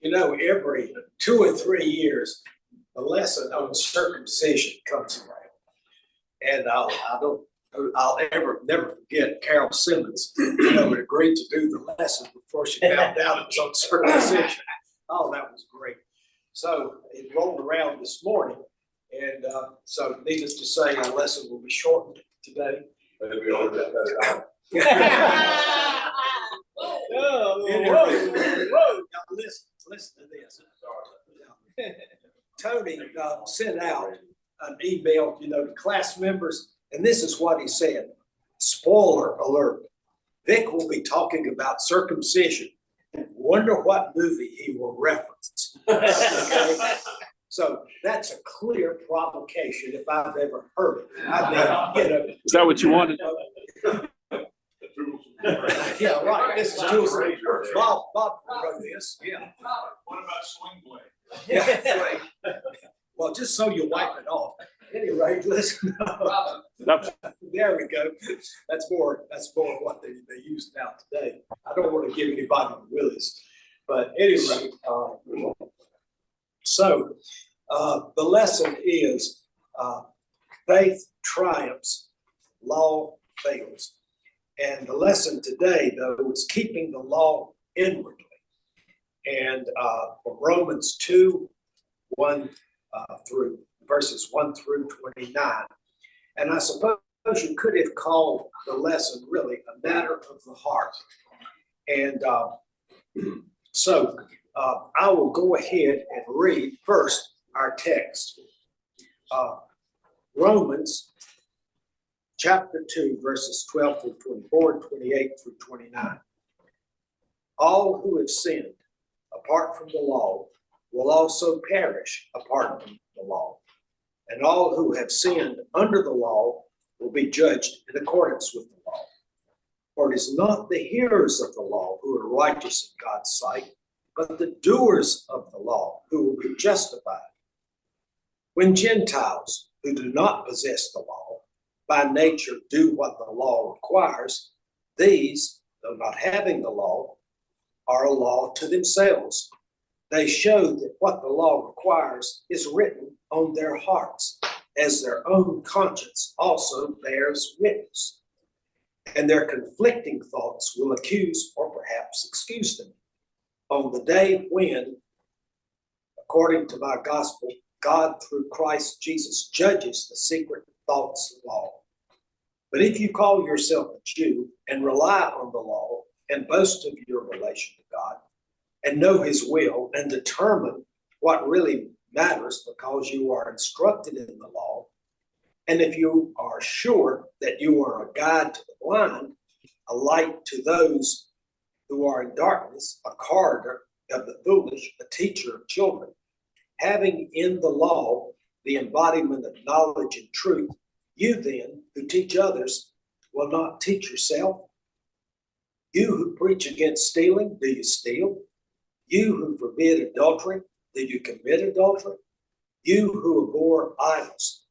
every 2 or 3 years, the lesson on circumcision comes around. And I'll never forget Carol Simmons, had agreed to do the lesson before she found out it was on circumcision. Oh, that was great. So it rolled around this morning. And so needless to say, our lesson will be shortened today. Listen to this. Tony sent out an email, to class members, and this is what he said. Spoiler alert. Vick will be talking about circumcision. Wonder what movie he will reference. Okay? So that's a clear provocation if I've ever heard it. Is that what you wanted? Yeah, right. This is Jules. Bob wrote this. Yeah. What about swing blade? Yeah. Right. Well, just so you wipe it off. Anyway, listen. There we go. That's more what they use now today. I don't want to give anybody the willies, but anyway. So the lesson is faith triumphs, law fails. And the lesson today, though, is keeping the law inwardly. And from Romans 2, 1 through verses 1 through 29. And I suppose you could have called the lesson really a matter of the heart. And so I will go ahead and read first our text. Romans chapter 2, verses 12 through 24, and 28 through 29. All who have sinned apart from the law will also perish apart from the law. And all who have sinned under the law will be judged in accordance with the law. For it is not the hearers of the law who are righteous in God's sight, but the doers of the law who will be justified. When Gentiles who do not possess the law by nature do what the law requires, these, though not having the law, are a law to themselves. They show that what the law requires is written on their hearts, as their own conscience also bears witness. And their conflicting thoughts will accuse or perhaps excuse them on the day when, according to my gospel, God through Christ Jesus judges the secret thoughts of law. But if you call yourself a Jew and rely on the law and boast of your relation to God and know his will and determine what really matters because you are instructed in the law, and if you are sure that you are a guide to the blind, a light to those who are in darkness, a corridor of the foolish, a teacher of children, having in the law the embodiment of knowledge and truth, you then, who teach others, will not teach yourself. You who preach against stealing, do you steal? You who forbid adultery, do you commit adultery? You who abhor idols,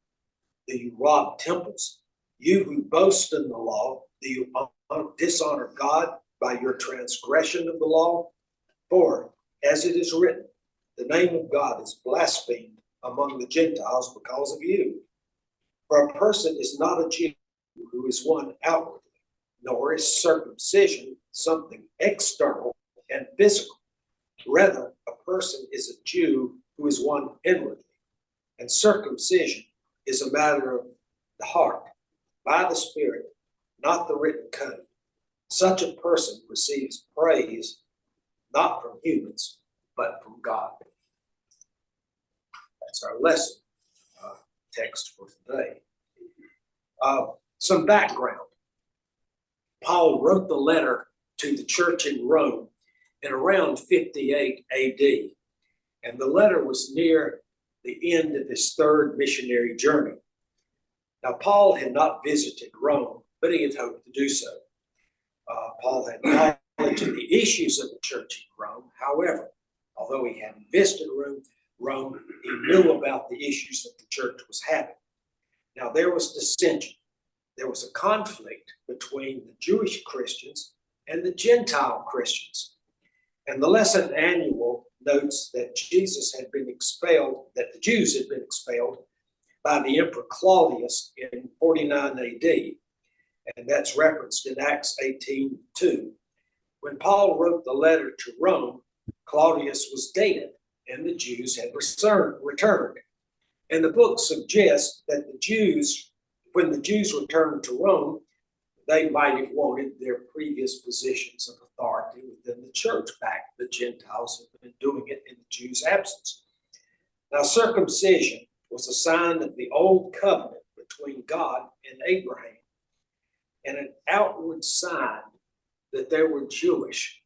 do you rob temples? You who boast in the law, do you dishonor God by your transgression of the law? For, as it is written, the name of God is blasphemed among the Gentiles because of you. For a person is not a Jew who is one outwardly, nor is circumcision something external and physical. Rather, a person is a Jew who is one inwardly, and circumcision is a matter of the heart, by the Spirit, not the written code. Such a person receives praise not from humans, but from God. That's our lesson text for today. Some background. Paul wrote the letter to the church in Rome in around 58 AD, and the letter was near the end of his third missionary journey. Now, Paul had not visited Rome, but he had hoped to do so. Paul had knowledge of the issues of the church in Rome. However, although he hadn't visited Rome, he knew about the issues that the church was having. Now, there was dissension. There was a conflict between the Jewish Christians and the Gentile Christians. And the lesson manual notes that Jesus had been expelled, that the Jews had been expelled by the Emperor Claudius in 49 AD. And that's referenced in Acts 18:2. When Paul wrote the letter to Rome, Claudius was dead and the Jews had returned. And the book suggests that when the Jews returned to Rome, they might have wanted their previous positions of authority within the church back. The Gentiles had been doing it in the Jews' absence. Now, circumcision was a sign of the old covenant between God and Abraham, and an outward sign that they were Jewish,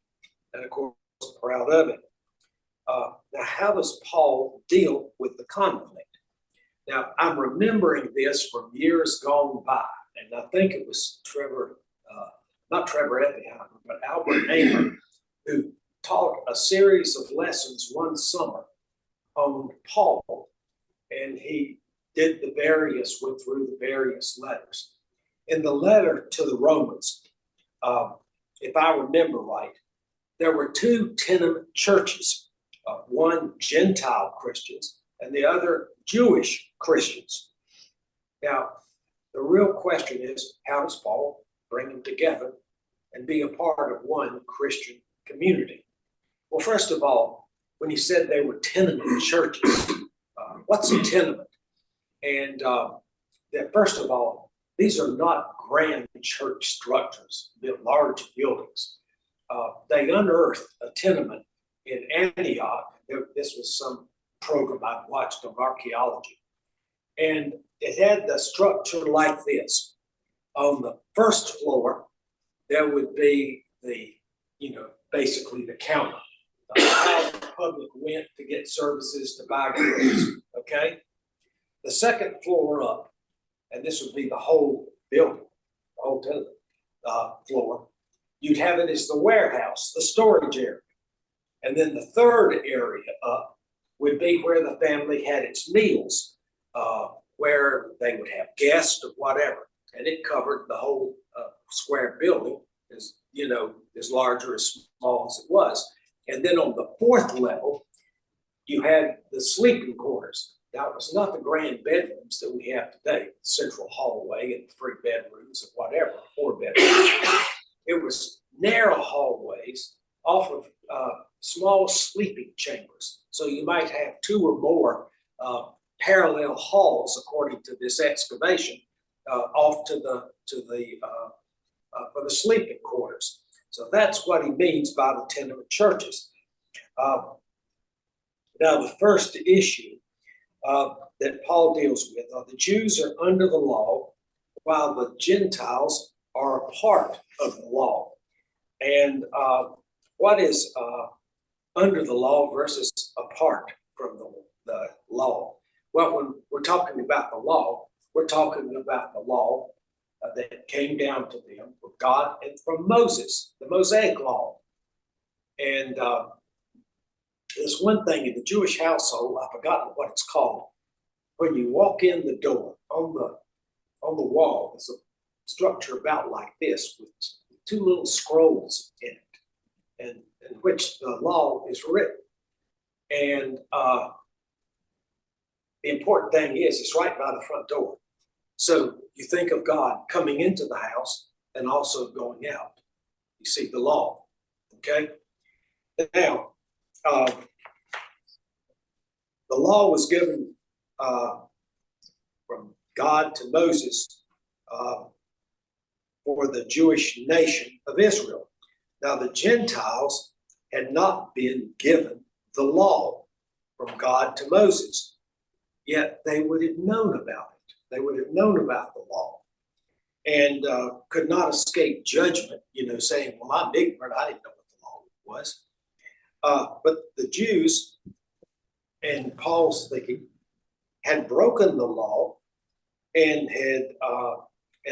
and of course, proud of it. Now, how does Paul deal with the conflict? Now, I'm remembering this from years gone by, and I think it was not Trevor Ethinger, but Albert Aymer, who taught a series of lessons one summer on Paul, and he went through the various letters. In the letter to the Romans, if I remember right, there were two tenement churches, one Gentile Christians and the other Jewish Christians. Now, the real question is, how does Paul bring them together and be a part of one Christian community? Well, first of all, when he said they were tenement churches, what's a tenement? And that first of all, these are not grand church structures, large buildings. They unearthed a tenement in Antioch. This was some program I'd watched on archaeology. And it had the structure like this. On the first floor, there would be basically the counter, how the public went to get services, to buy goods, okay? The second floor up, and this would be the whole building, the whole tenement floor, you'd have it as the warehouse, the storage area. And then the third area up would be where the family had its meals, where they would have guests or whatever. And it covered the whole square building, as large or as small as it was. And then on the fourth level, you had the sleeping quarters. Now, it was not the grand bedrooms that we have today, the central hallway and 3 bedrooms or whatever, 4 bedrooms. It was narrow hallways off of small sleeping chambers. So you might have 2 or more parallel halls, according to this excavation, off to the for the sleeping quarters. So that's what he means by the tenement churches. Now, the first issue that Paul deals with are the Jews are under the law, while the Gentiles are a part of the law. And what is under the law versus apart from the law? Well, when we're talking about the law, we're talking about the law that came down to them from God and from Moses, the Mosaic law. And there's one thing in the Jewish household, I've forgotten what it's called. When you walk in the door, on the wall, there's a structure about like this with 2 little scrolls in it, and in which the law is written. And the important thing is it's right by the front door. So you think of God coming into the house and also going out. You see the law, okay? Now, the law was given from God to Moses for the Jewish nation of Israel. Now, the Gentiles had not been given the law from God to Moses, yet they would have known about it. They would have known about the law and could not escape judgment, saying, well, I'm ignorant. I didn't know what the law was. But the Jews, and Paul's thinking, had broken the law and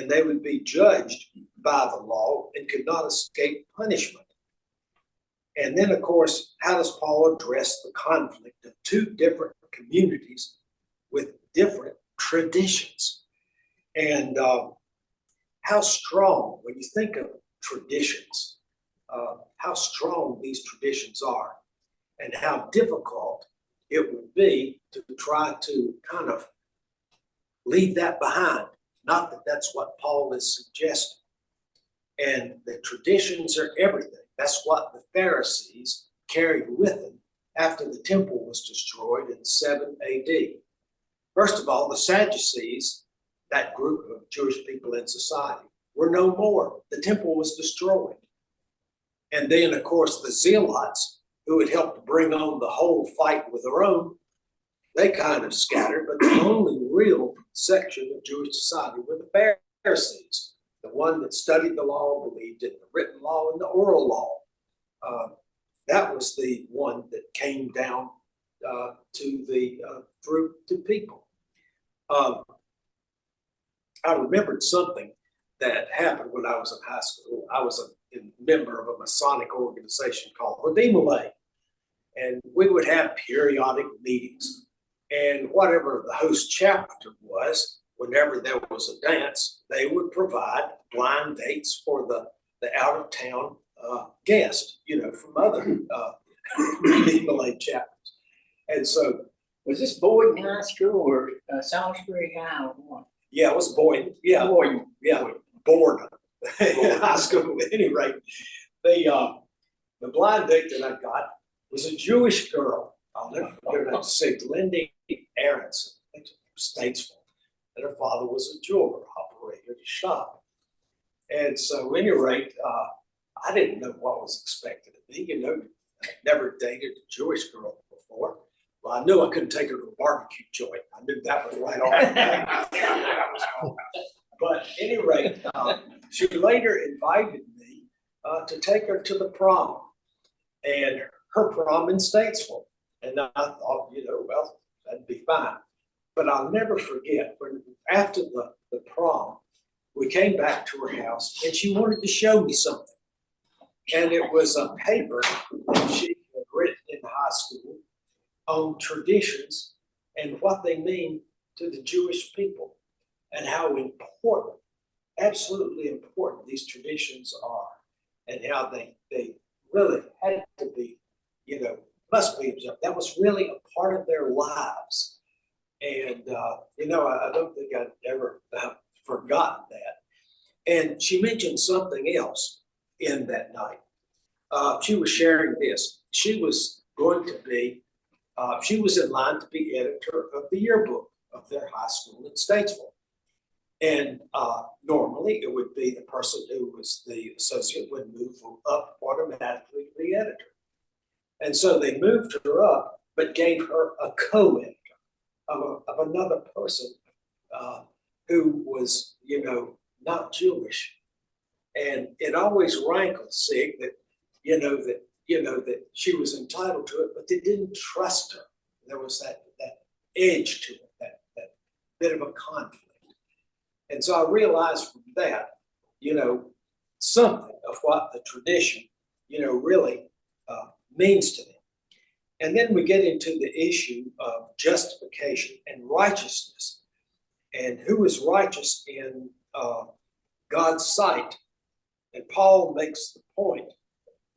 they would be judged by the law and could not escape punishment. And then, of course, how does Paul address the conflict of 2 different communities with different traditions? And how strong, when you think of traditions, how strong these traditions are. and how difficult it would be to try to kind of leave that behind. Not that that's what Paul is suggesting. And the traditions are everything. That's what the Pharisees carried with them after the temple was destroyed in 7 AD. First of all, the Sadducees, that group of Jewish people in society, were no more. The temple was destroyed. And then, of course, the Zealots, who had helped bring on the whole fight with Rome, they kind of scattered, but the only real section of Jewish society were the Pharisees, the one that studied the law, believed in the written law and the oral law. That was the one that came down through to people. I remembered something that happened when I was in high school. I was a member of a Masonic organization called Hodimale, and we would have periodic meetings. And whatever the host chapter was, whenever there was a dance, they would provide blind dates for the out-of-town guest, from other Hodimale chapters. And so, Was this Boyd High School or Salisbury High or what? yeah, it was Boyd. Yeah, Boyd. yeah, Boyd High School. At any rate, the blind date that I got was a Jewish girl. I'll never forget her. Say Lindy Aronson, from Statesville, and her father was a jeweler, operator at a shop. And so, at any rate, I didn't know what was expected of me. I never dated a Jewish girl before. Well, I knew I couldn't take her to a barbecue joint. I knew that was right off. But at any rate, she later invited me to take her to the prom, and her prom in Statesville. And I thought, well, that'd be fine. But I'll never forget when after the prom, we came back to her house and she wanted to show me something. And it was a paper that she had written in high school on traditions and what they mean to the Jewish people and how important, absolutely important these traditions are, and how they really had to be, must be observed. That was really a part of their lives. And, I don't think I'd ever forgotten that. And she mentioned something else in that night. She was sharing this. She was going to be, she was in line to be editor of the yearbook of their high school in Statesville. And normally it would be the person who was the associate would move up automatically to the editor. And so they moved her up, but gave her a co-editor of another person who was, not Jewish. And it always rankled, Sig, that that she was entitled to it, but they didn't trust her. There was that edge to it, that bit of a conflict. And so I realized from that, something of what the tradition, really means to them. And then we get into the issue of justification and righteousness, and who is righteous in God's sight. And Paul makes the point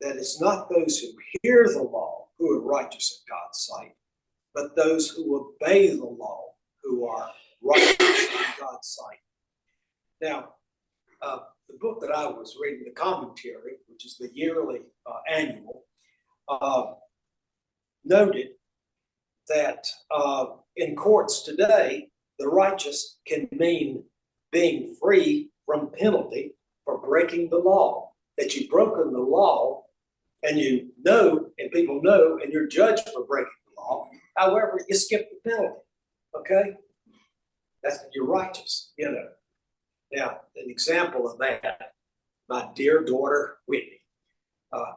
that it's not those who hear the law who are righteous in God's sight, but those who obey the law who are righteous in God's sight. Now, the book that I was reading, the commentary, which is the yearly annual, noted that in courts today, the righteous can mean being free from penalty for breaking the law, that you've broken the law and and people know, and you're judged for breaking the law. However, you skip the penalty, okay? You're righteous, Now, an example of that, my dear daughter, Whitney. My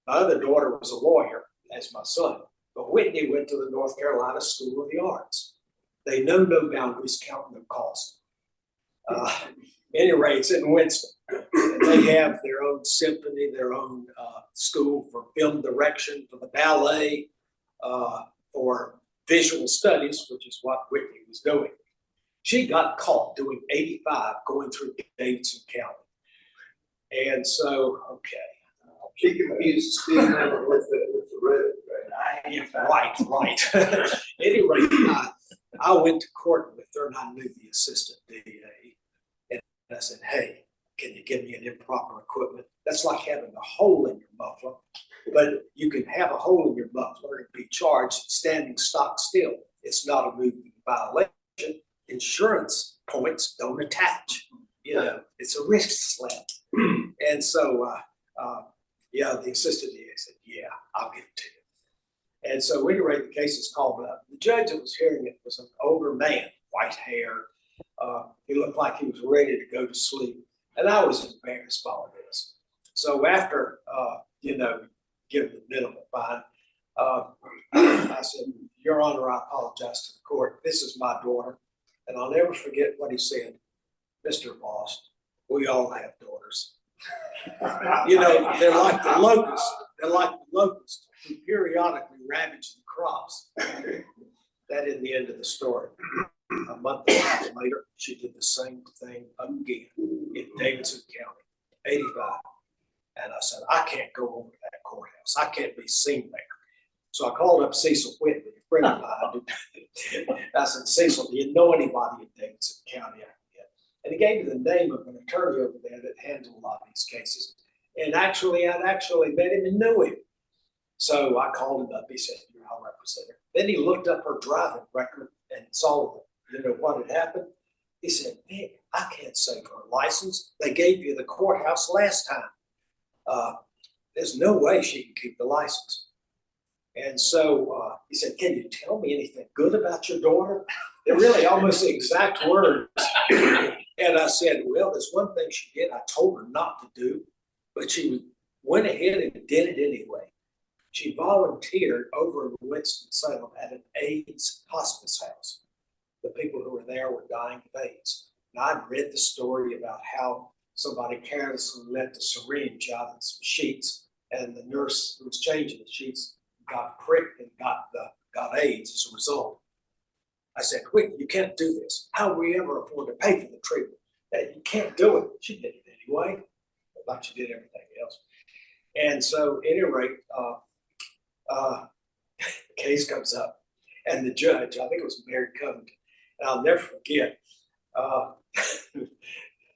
other daughter was a lawyer, as my son, but Whitney went to the North Carolina School of the Arts. They know no boundaries, count no cost. Any rate, it's in Winston. They have their own symphony, their own school for film direction, for the ballet, for visual studies, which is what Whitney was doing. She got caught doing 85 going through Davidson County. And so, okay. She confused speed limit with the road, right? back. Yeah, right. At any rate, I went to court with her and I knew the assistant DA. And I said, hey, can you give me an improper equipment? That's like having a hole in your muffler, but you can have a hole in your muffler and be charged standing stock still. It's not a moving violation. Insurance points don't attach. It's a wrist slap. And so, the assistant DA said, yeah, I'll give it to you. And so anyway, the case is called up. The judge that was hearing it was an older man, white hair. He looked like he was ready to go to sleep. And I was embarrassed by all this. So after, giving the minimum fine, I said, Your Honor, I apologize to the court. This is my daughter. And I'll never forget what he said. Mr. Bost, we all have daughters. They're like the locusts. They're like the locusts who periodically ravage the crops. That is the end of the story. A month and a half later, she did the same thing again in Davidson County, 85. And I said, I can't go over to that courthouse. I can't be seen there. So I called up Cecil Whitley, a friend of mine. I said, Cecil, do you know anybody in Davidson County? And he gave me the name of an attorney over there that handled a lot of these cases. And actually, I'd actually met him and knew him. So I called him up. He said, you're our representative. Then he looked up her driving record and saw what had happened. He said, man, I can't save her license. They gave you the courthouse last time. There's no way she can keep the license. And so he said, can you tell me anything good about your daughter? They're really almost the exact words. And I said, well, there's one thing she did I told her not to do, but she went ahead and did it anyway. She volunteered over in Winston-Salem at an AIDS hospice house. The people who were there were dying of AIDS. And I'd read the story about how somebody carelessly let the syringe out of some sheets, and the nurse who was changing the sheets got pricked and got AIDS as a result. I said, quick, you can't do this. How will we ever afford to pay for the treatment? You can't do it. She did it anyway, like she did everything else. And so, at any rate, the case comes up, and the judge, I think it was Mary Covington, and I'll never forget,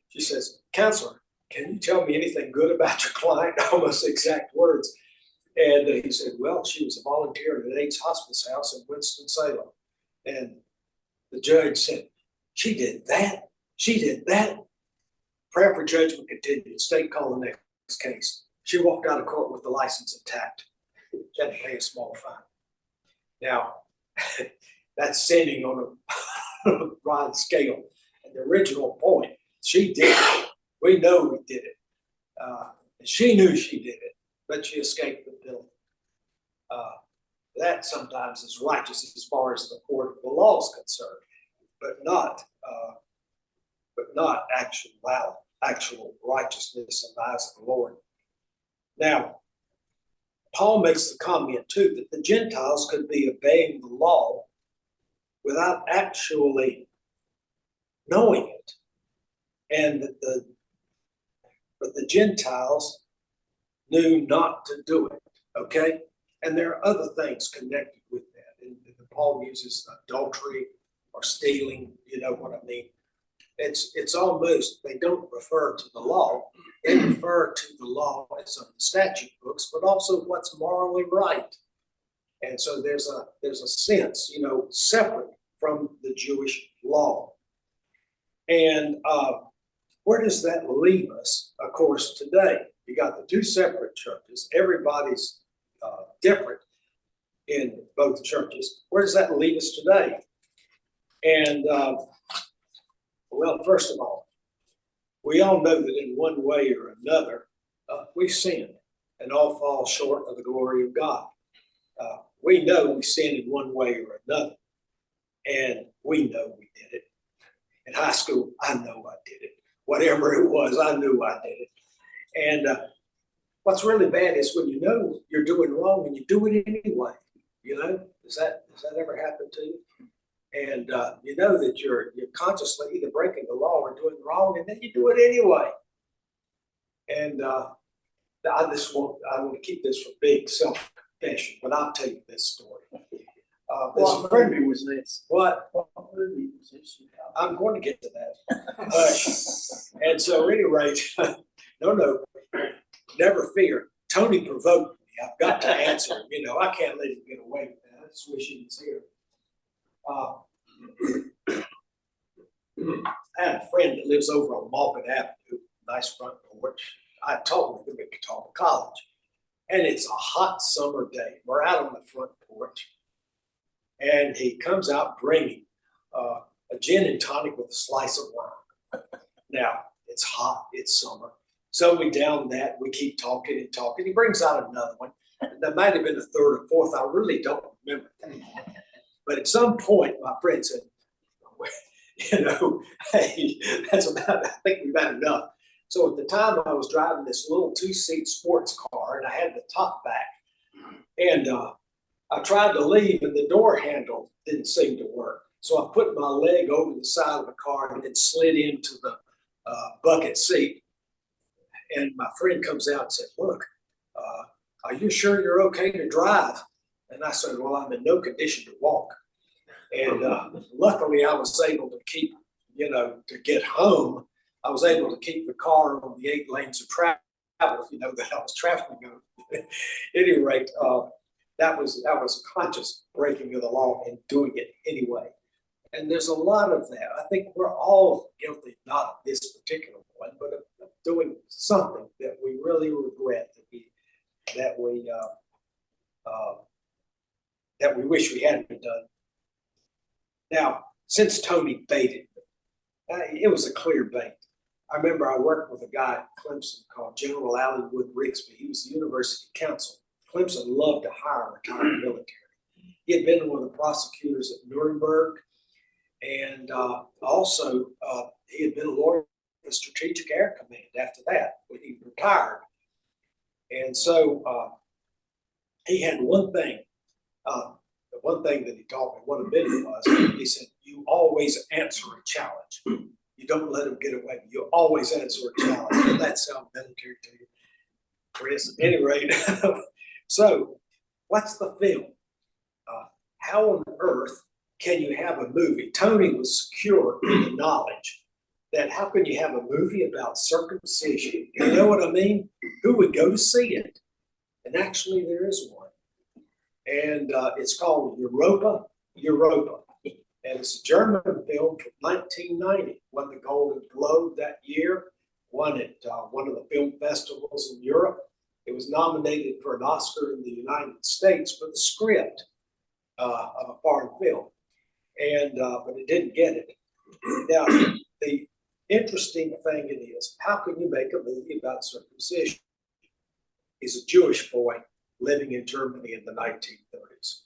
she says, Counselor, can you tell me anything good about your client? Almost exact words. And he said, well, she was a volunteer at an AIDS hospice house in Winston-Salem. And the judge said, she did that? She did that? Prayer for judgment continued. State called the next case. She walked out of court with the license intact. She had to pay a small fine. Now, that's sending on a broad scale. And the original point, she did it. We know we did it. And she knew she did it, but she escaped the penalty. That sometimes is righteous as far as the court of the law is concerned, but not actual righteousness in the eyes of the Lord. Now, Paul makes the comment too that the Gentiles could be obeying the law without actually knowing it, and that but the Gentiles knew not to do it. Okay, and there are other things connected with that. And Paul uses adultery or stealing. You know what I mean? It's almost, they don't refer to the law. They refer to the law as of the statute books, but also what's morally right. And so there's a sense, separate from the Jewish law. And where does that leave us? Of course, today you got the two separate churches. Everybody's different in both churches. Where does that leave us today? And well, first of all, we all know that in one way or another, we've sinned and all fall short of the glory of God. We know we sinned in one way or another, and we know we did it. In high school, I know I did it. Whatever it was, I knew I did it. And what's really bad is when you know you're doing wrong and you do it anyway. Does that ever happen to you? And you know that you're consciously either breaking the law or doing wrong, and then you do it anyway. And I want to keep this for big confession, but I'll tell you this story. This What friend, movie was this? what? What movie was this? I'm going to get to that. And so at any rate, no, never fear. Tony provoked me. I've got to answer him. You know, I can't let him get away with that. I just wish he was here. I had a friend that lives over on Malkin Avenue, nice front porch. I taught him at Catawba College. And it's a hot summer day. We're out on the front porch. And he comes out bringing a gin and tonic with a slice of lime. Now, it's hot, it's summer. So we down that, we keep talking and talking. He brings out another one. That might have been the third or fourth, I really don't remember. But at some point, my friend said, you know, hey, that's about, I think we've had enough. So at the time I was driving this little 2-seat sports car and I had the top back. And I tried to leave and the door handle didn't seem to work. So I put my leg over the side of the car and it slid into the bucket seat. And my friend comes out and said, look, are you sure you're okay to drive? And I said, well, I'm in no condition to walk. And luckily I was able to keep, to get home. I was able to keep the car on the 8 lanes of travel, that I was traveling on. At any rate, that was a conscious breaking of the law and doing it anyway. And there's a lot of that. I think we're all guilty, not of this particular one, but of doing something that we really regret, that we wish we hadn't done. Now, since Tony baited me, it was a clear bait. I remember I worked with a guy at Clemson called General Allenwood Rigsby. He was the university counsel. Clemson loved to hire retired military. He had been one of the prosecutors at Nuremberg, and also he had been a lawyer for the Strategic Air Command after that when he retired. And so he had one thing. The one thing that he taught me, what a minute was, he said, you always answer a challenge. You don't let them get away. You always answer a challenge. And that sounds military to you, Chris. At any rate, so what's the film? How on earth can you have a movie? Tony was secure in the knowledge that how can you have a movie about circumcision? You know what I mean? Who would go to see it? And actually there is one. And it's called Europa. And it's a German film from 1990. Won the Golden Globe that year. Won at one of the film festivals in Europe. It was nominated for an Oscar in the United States for the script of a foreign film. And but it didn't get it. Now, the interesting thing it is, how can you make a movie about circumcision? He's a Jewish boy living in Germany in the 1930s.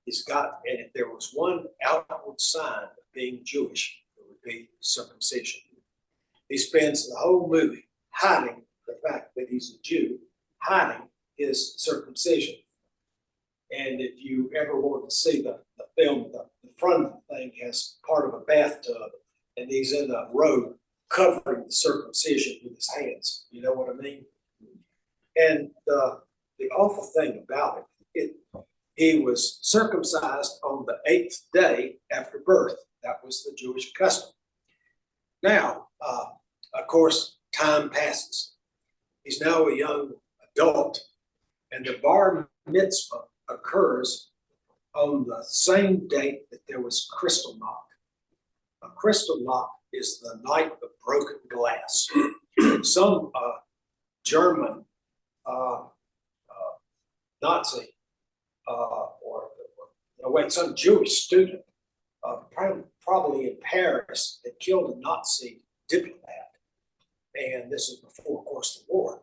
He's got, and if there was one outward sign of being Jewish, it would be circumcision. He spends the whole movie hiding the fact that he's a Jew, hiding his circumcision. And if you ever want to see the film, the front of the thing has part of a bathtub, and he's in a robe covering the circumcision with his hands. You know what I mean? And the awful thing about it, he was circumcised on the 8th day after birth. That was the Jewish custom. Now, of course, time passes. He's now a young adult, and the bar mitzvah occurs on the same date that there was Kristallnacht. A Kristallnacht is the night of broken glass. Some German Nazi some Jewish student, probably in Paris, that killed a Nazi diplomat. And this is before, of course, the war.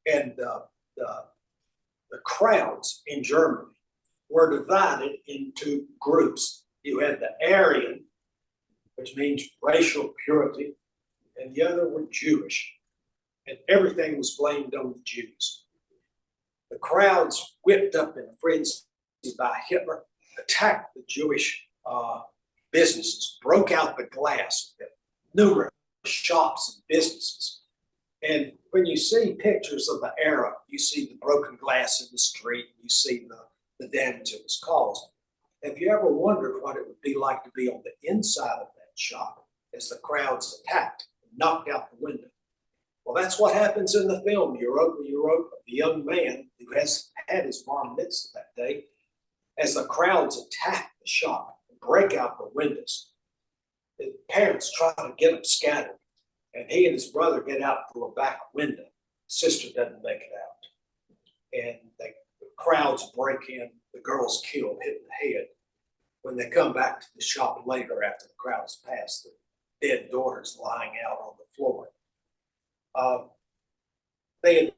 And the crowds in Germany were divided into groups. You had the Aryan, which means racial purity, and the other were Jewish. And everything was blamed on the Jews. The crowds, whipped up in a frenzy by Hitler, attacked the Jewish businesses, broke out the glass of numerous shops and businesses. And when you see pictures of the era, you see the broken glass in the street, you see the damage it was caused. Have you ever wondered what it would be like to be on the inside of that shop as the crowds attacked and knocked out the window? Well, that's what happens in the film Europa, the young man who has had his bar mitzvah that day, as the crowds attack the shop and break out the windows. The parents try to get them scattered, and he and his brother get out through a back window. Sister doesn't make it out. And the crowds break in, the girl's killed, hit in the head. When they come back to the shop later after the crowd's passed, the dead daughter's lying out on the floor. They had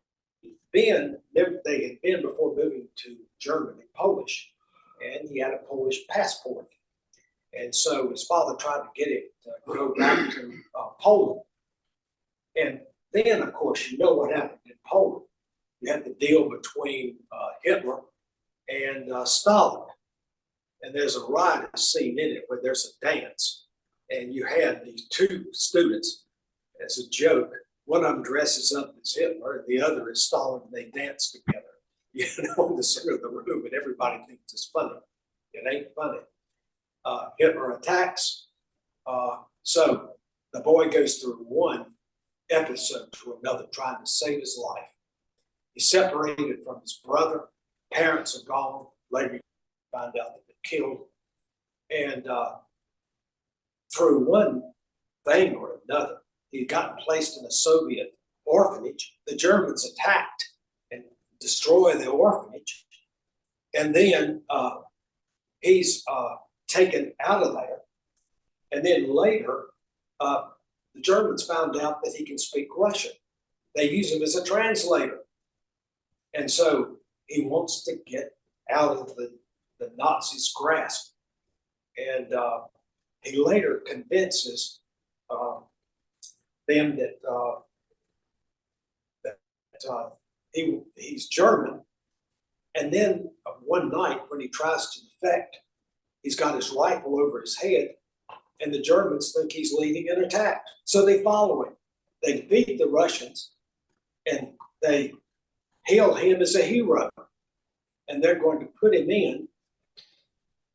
been before moving to Germany, Polish, and he had a Polish passport. And so his father tried to get him to go back to Poland. And then, of course, you know what happened in Poland. You had the deal between Hitler and Stalin. And there's a riot scene in it where there's a dance. And you had these two students, as a joke. One of them dresses up as Hitler, and the other is Stalin, and they dance together, in the center of the room, and everybody thinks it's funny. It ain't funny. Hitler attacks. So the boy goes through one episode to another, trying to save his life. He's separated from his brother. Parents are gone. Later, you find out that they're killed. And through one thing or another, he got placed in a Soviet orphanage. The Germans attacked and destroyed the orphanage. And then he's taken out of there. And then later, the Germans found out that he can speak Russian. They use him as a translator. And so he wants to get out of the Nazis' grasp. And he later convinces them that he's German. And then one night when he tries to defect, he's got his rifle over his head, and the Germans think he's leading an attack. So they follow him. They defeat the Russians, and they hail him as a hero. And they're going to put him in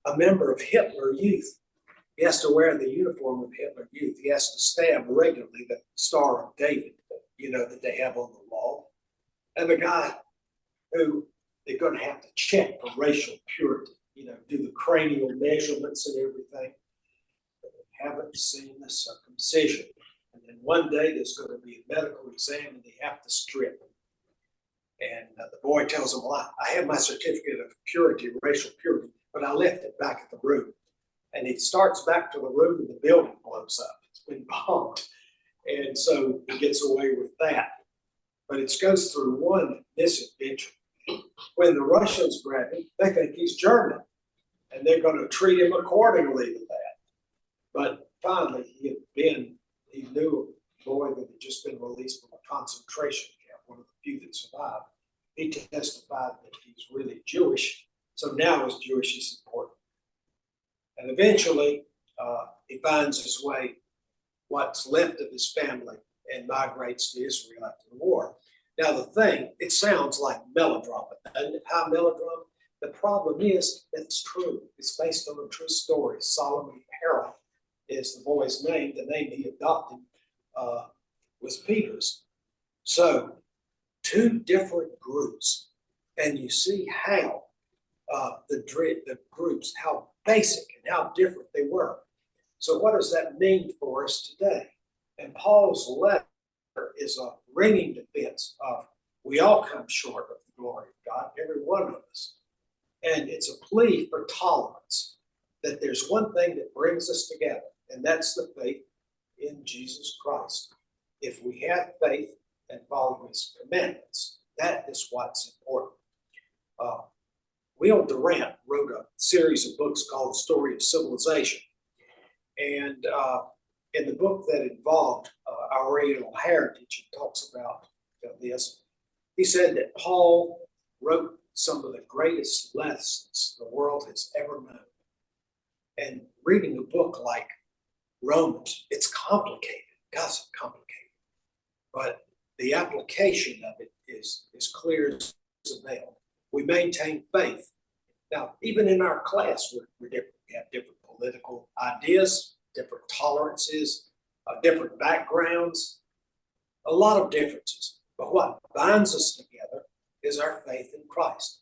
a member of Hitler Youth. He has to wear the uniform of Hitler Youth. He has to stab regularly the Star of David, that they have on the wall. And the guy who they're going to have to check for racial purity, do the cranial measurements and everything. But they haven't seen the circumcision. And then one day there's going to be a medical exam and they have to strip him. And the boy tells him, well, I have my certificate of purity, racial purity, but I left it back at the room. And he starts back to the room and the building blows up. It's been bombed. And so he gets away with that. But it goes through one misadventure. When the Russians grab him, they think he's German. And they're going to treat him accordingly to that. But finally, he knew a boy that had just been released from a concentration camp, one of the few that survived. He testified that he's really Jewish. So now his Jewish is important. And eventually, he finds his way, what's left of his family, and migrates to Israel after the war. Now, the thing, it sounds like melodrama, doesn't it? How melodrama? The problem is that it's true. It's based on a true story. Solomon Perel is the boy's name. The name he adopted was Peter's. So, two different groups, and you see how the groups, how basic and how different they were. So what does that mean for us today? And Paul's letter is a ringing defense of we all come short of the glory of God, every one of us. And it's a plea for tolerance, that there's one thing that brings us together, and that's the faith in Jesus Christ. If we have faith and follow his commandments, that is what's important. Will Durant wrote a series of books called The Story of Civilization. And in the book that involved our Oriental heritage, he talks about this. He said that Paul wrote some of the greatest lessons the world has ever known. And reading a book like Romans, it's complicated. God's complicated. But the application of it is clear as a bell. We maintain faith. Now, even in our class, we're different. We have different political ideas, different tolerances, different backgrounds, a lot of differences. But what binds us together is our faith in Christ.